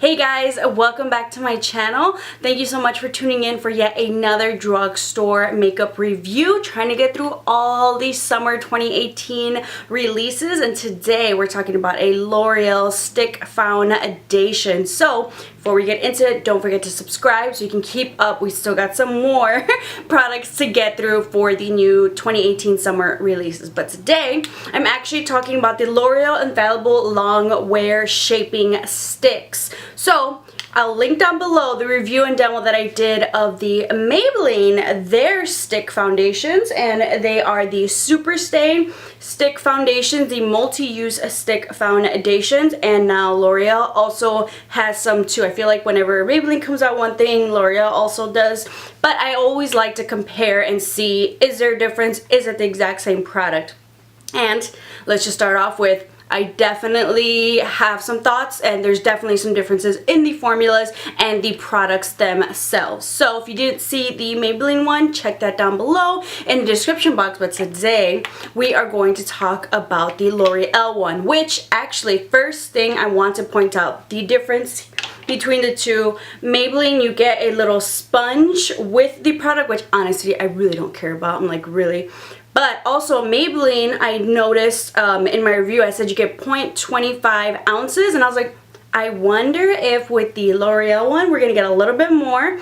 Hey guys, welcome back to my channel. Thank you so much for tuning in for yet another drugstore makeup review. Trying to get through all these summer 2018 releases, and today we're talking about a L'Oreal Stick Foundation. So before we get into it, don't forget to subscribe so you can keep up. We still got some more products to get through for the new 2018 summer releases. But today, I'm actually talking about the L'Oreal Infallible Long Wear Shaping Sticks. So I'll link down below the review and demo that I did of the Maybelline, their stick foundations, and they are the Superstay stick foundations, the multi-use stick foundations, and now L'Oreal also has some too. I feel like whenever Maybelline comes out one thing, L'Oreal also does, but I always like to compare and see, is there a difference? Is it the exact same product? And let's just start off with, I definitely have some thoughts, and there's definitely some differences in the formulas and the products themselves. So if you didn't see the Maybelline one, check that down below in the description box. But today we are going to talk about the L'Oreal one, which actually, first thing I want to point out, the difference between the two. Maybelline, you get a little sponge with the product, which honestly I really don't care about. I'm like, really? But also Maybelline, I noticed in my review, I said you get 0.25 ounces, and I was like, I wonder if with the L'Oreal one we're gonna get a little bit more.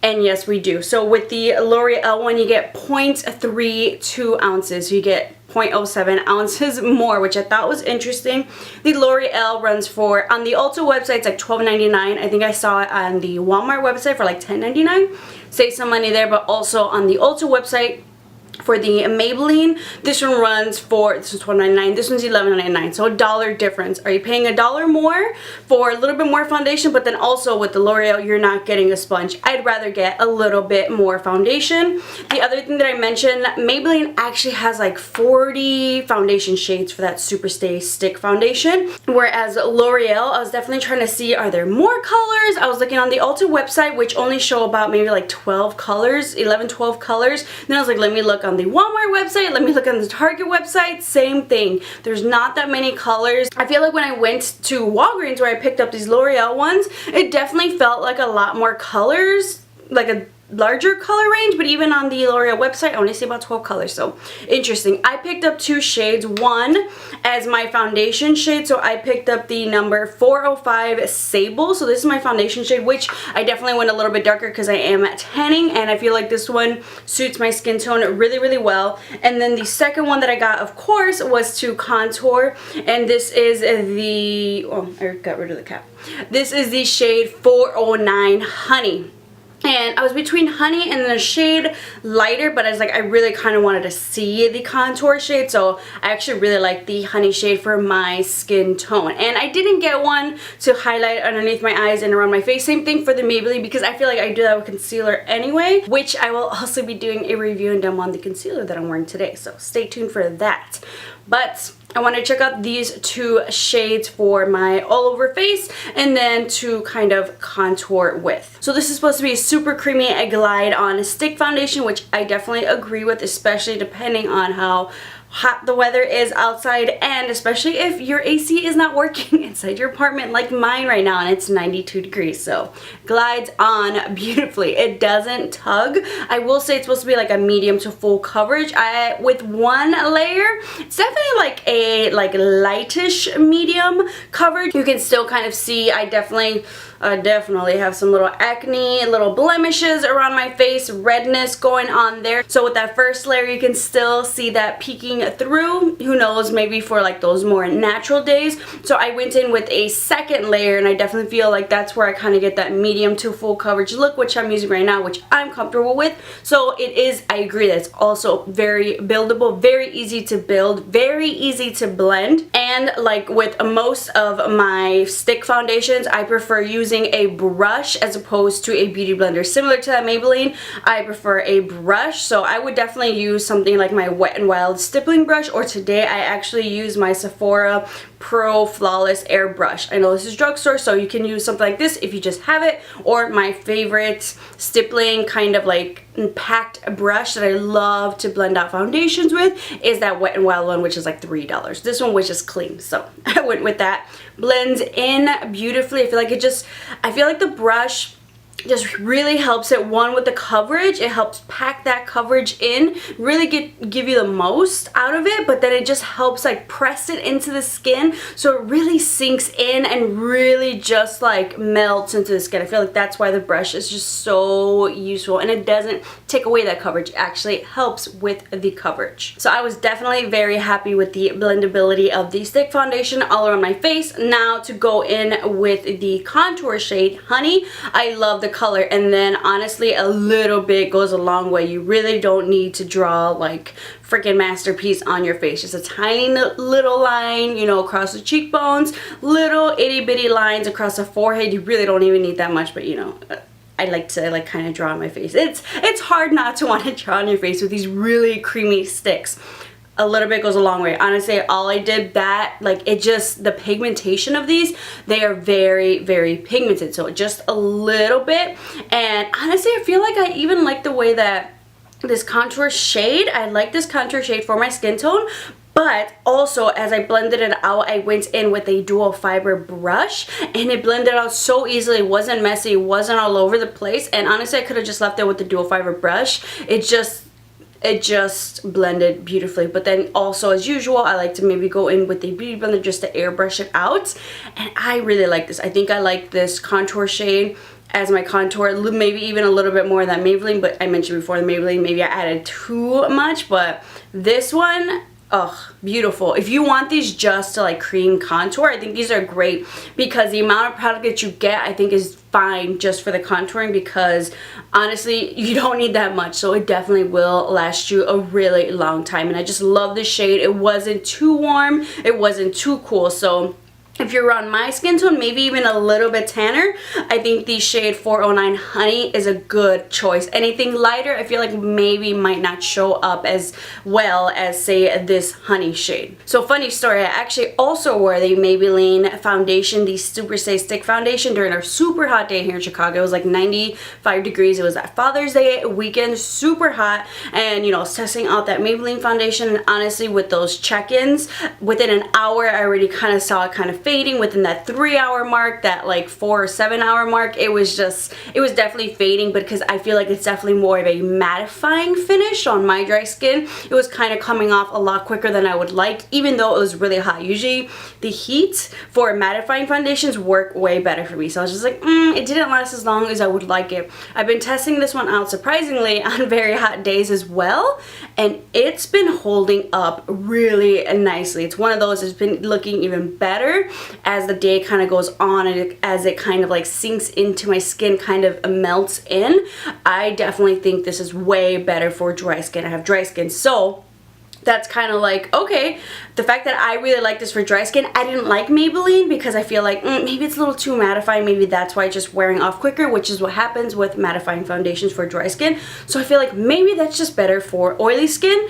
And yes, we do. So with the L'Oreal one, you get 0.32 ounces. So you get 0.07 ounces more, which I thought was interesting. The L'Oreal runs for, on the Ulta website, it's like $12.99. I think I saw it on the Walmart website for like $10.99. Save some money there, but also on the Ulta website, for the Maybelline, this one runs for, this is $12.99, this one's $11.99, so $1 difference. Are you paying $1 more for a little bit more foundation, but then also with the L'Oreal, you're not getting a sponge? I'd rather get a little bit more foundation. The other thing that I mentioned, Maybelline actually has like 40 foundation shades for that Superstay stick foundation, whereas L'Oreal, I was definitely trying to see, are there more colors? I was looking on the Ulta website, which only show about maybe like 12 colors, 11, 12 colors. Then I was like, let me look on the Walmart website, let me look on the Target website, same thing. There's not that many colors. I feel like when I went to Walgreens where I picked up these L'Oreal ones, it definitely felt like a lot more colors, like a larger color range, but even on the L'Oreal website I only see about 12 colors, so interesting. I picked up two shades, one as my foundation shade, so I picked up the number 405 Sable. So this is my foundation shade, which I definitely went a little bit darker because I am tanning, and I feel like this one suits my skin tone really, really well. And then the second one that I got, of course, was to contour, and this is the, oh, I got rid of the cap. This is the shade 409 Honey. And I was between Honey and the shade lighter, but I was like, I really kind of wanted to see the contour shade, so I actually really like the Honey shade for my skin tone. And I didn't get one to highlight underneath my eyes and around my face. Same thing for the Maybelline, because I feel like I do that with concealer anyway, which I will also be doing a review and demo on the concealer that I'm wearing today, so stay tuned for that. But I want to check out these two shades for my all over face and then to kind of contour with. So this is supposed to be a super creamy glide on stick foundation, which I definitely agree with, especially depending on how hot the weather is outside, and especially if your AC is not working inside your apartment like mine right now and it's 92 degrees. So glides on beautifully. It doesn't tug. I will say it's supposed to be like a medium to full coverage. With one layer, it's definitely like a lightish medium coverage. You can still kind of see I definitely have some little acne, little blemishes around my face, redness going on there. So with that first layer, you can still see that peeking through. Who knows, maybe for like those more natural days. So I went in with a second layer, and I definitely feel like that's where I kind of get that medium to full coverage look, which I'm using right now, which I'm comfortable with. So it is, I agree, that it's also very buildable, very easy to build, very easy to blend. And like with most of my stick foundations, I prefer using a brush as opposed to a beauty blender. Similar to that Maybelline, I prefer a brush, so I would definitely use something like my Wet n Wild Stipple stippling brush, or today I actually use my Sephora Pro Flawless Airbrush. I know this is drugstore, so you can use something like this if you just have it, or my favorite stippling kind of like packed brush that I love to blend out foundations with is that Wet n Wild one, which is like $3. This one was just clean, so I went with that. Blends in beautifully. I feel like the brush just really helps it, one, with the coverage. It helps pack that coverage in, really give you the most out of it, but then it just helps like press it into the skin so it really sinks in and really just like melts into the skin. I feel like that's why the brush is just so useful, and it doesn't take away that coverage. It actually helps with the coverage. So I was definitely very happy with the blendability of the stick foundation all around my face. Now to go in with the contour shade Honey. I love the color, and then honestly a little bit goes a long way. You really don't need to draw like freaking masterpiece on your face. Just a tiny little line, you know, across the cheekbones, little itty bitty lines across the forehead. You really don't even need that much, but you know, I like to like kind of draw on my face. It's hard not to want to draw on your face with these really creamy sticks. A little bit goes a long way. Honestly, all I did that, like, it just, the pigmentation of these, they are very, very pigmented. So just a little bit. And honestly, I feel like I even like the way that this contour shade, I like this contour shade for my skin tone. But also, as I blended it out, I went in with a dual fiber brush, and it blended out so easily. It wasn't messy, it wasn't all over the place. And honestly, I could have just left it with the dual fiber brush. It just blended beautifully. But then also, as usual, I like to maybe go in with a beauty blender just to airbrush it out, and I really like this. I think I like this contour shade as my contour, maybe even a little bit more than Maybelline, but I mentioned before the Maybelline, maybe I added too much, but this one, oh, beautiful. If you want these just to like cream contour, I think these are great, because the amount of product that you get, I think, is fine just for the contouring, because honestly you don't need that much, so it definitely will last you a really long time. And I just love the shade. It wasn't too warm, it wasn't too cool, so if you're around my skin tone, maybe even a little bit tanner, I think the shade 409 Honey is a good choice. Anything lighter, I feel like maybe might not show up as well as, say, this Honey shade. So funny story, I actually also wore the Maybelline foundation, the Superstay Stick Foundation, during our super hot day here in Chicago. It was like 95 degrees. It was that Father's Day weekend, super hot, and you know, testing out that Maybelline foundation, and honestly, with those check-ins, within an hour, I already kind of saw it kind of fading. Within that 3-hour mark, that like 4 or 7-hour mark, it was definitely fading, but because I feel like it's definitely more of a mattifying finish on my dry skin, it was kind of coming off a lot quicker than I would like, even though it was really hot. Usually the heat for mattifying foundations work way better for me, so I was just like, it didn't last as long as I would like it. I've been testing this one out surprisingly on very hot days as well, and it's been holding up really nicely. It's one of those that's been looking even better as the day kind of goes on, and as it kind of like sinks into my skin, kind of melts in. I definitely think this is way better for dry skin. I have dry skin, so that's kind of like, okay, the fact that I really like this for dry skin. I didn't like Maybelline because I feel like maybe it's a little too mattifying, maybe that's why it's just wearing off quicker, which is what happens with mattifying foundations for dry skin. So I feel like maybe that's just better for oily skin.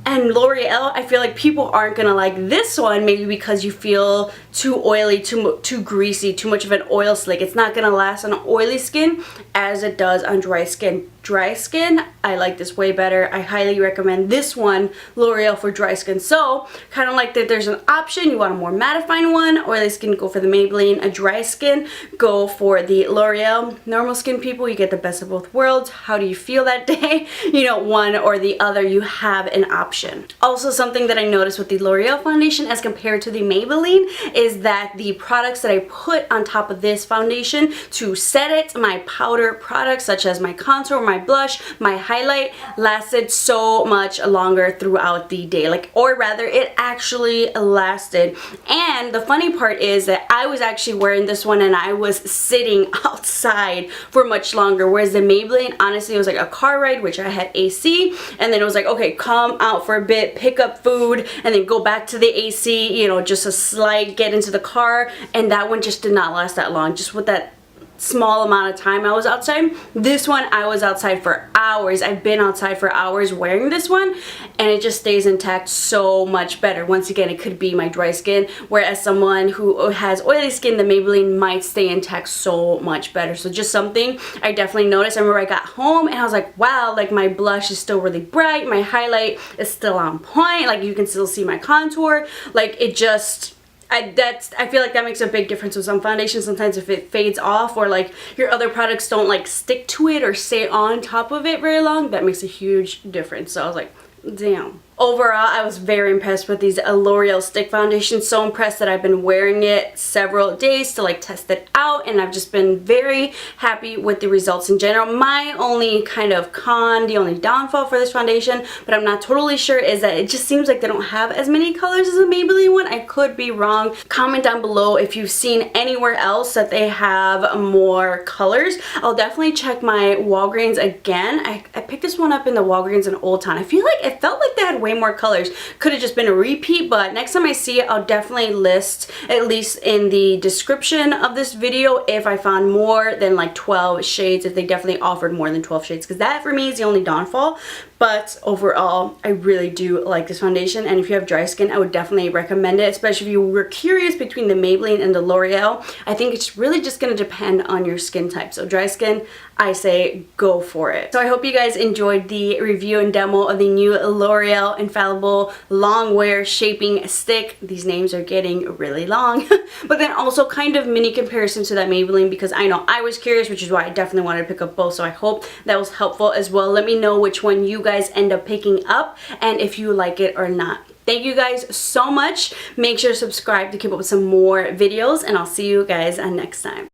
And L'Oreal, I feel like people aren't gonna like this one, maybe because you feel too oily, too greasy, too much of an oil slick. It's not gonna last on oily skin as it does on dry skin. Dry skin, I like this way better. I highly recommend this one, L'Oreal, for dry skin. So kind of like that there's an option. You want a more mattifying one, oily skin, go for the Maybelline. A dry skin, go for the L'Oreal. Normal skin people, you get the best of both worlds. How do you feel that day? You know, one or the other, you have an option. Also, something that I noticed with the L'Oreal foundation as compared to the Maybelline is that the products that I put on top of this foundation to set it, my powder products such as my contour, my blush, my highlight, lasted so much longer throughout the day. Like, or rather, it actually lasted. And the funny part is that I was actually wearing this one and I was sitting outside for much longer, whereas the Maybelline, honestly, it was like a car ride, which I had AC, and then it was like, okay, come out for a bit, pick up food, and then go back to the AC, you know, just a slight get into the car. And that one just did not last that long, just with that small amount of time I was outside. This one, I was outside for hours. I've been outside for hours wearing this one and it just stays intact so much better. Once again, it could be my dry skin, whereas someone who has oily skin, the Maybelline might stay intact so much better. So just something I definitely noticed. I remember I got home and I was like, wow, like my blush is still really bright, my highlight is still on point, like you can still see my contour, like it just, I feel like that makes a big difference with some foundations. Sometimes if it fades off or like your other products don't like stick to it or stay on top of it very long, that makes a huge difference. So I was like, damn. Overall, I was very impressed with these L'Oreal stick foundations. So impressed that I've been wearing it several days to like test it out, and I've just been very happy with the results in general. My only kind of con, the only downfall for this foundation, but I'm not totally sure, is that it just seems like they don't have as many colors as a Maybelline one. I could be wrong. Comment down below if you've seen anywhere else that they have more colors. I'll definitely check my Walgreens again. I picked this one up in the Walgreens in Old Town. I feel like it felt like they had way more colors. Could have just been a repeat, but next time I see it, I'll definitely list, at least in the description of this video, if I found more than like 12 shades, if they definitely offered more than 12 shades, because that for me is the only downfall. But overall, I really do like this foundation, and if you have dry skin, I would definitely recommend it, especially if you were curious between the Maybelline and the L'Oreal. I think it's really just going to depend on your skin type. So dry skin, I say go for it. So I hope you guys enjoyed the review and demo of the new L'Oreal Infallible Long Wear Shaping Stick. These names are getting really long. But then also kind of mini comparison to that Maybelline, because I know I was curious, which is why I definitely wanted to pick up both. So I hope that was helpful as well. Let me know which one you guys end up picking up and if you like it or not. Thank you guys so much. Make sure to subscribe to keep up with some more videos, and I'll see you guys next time.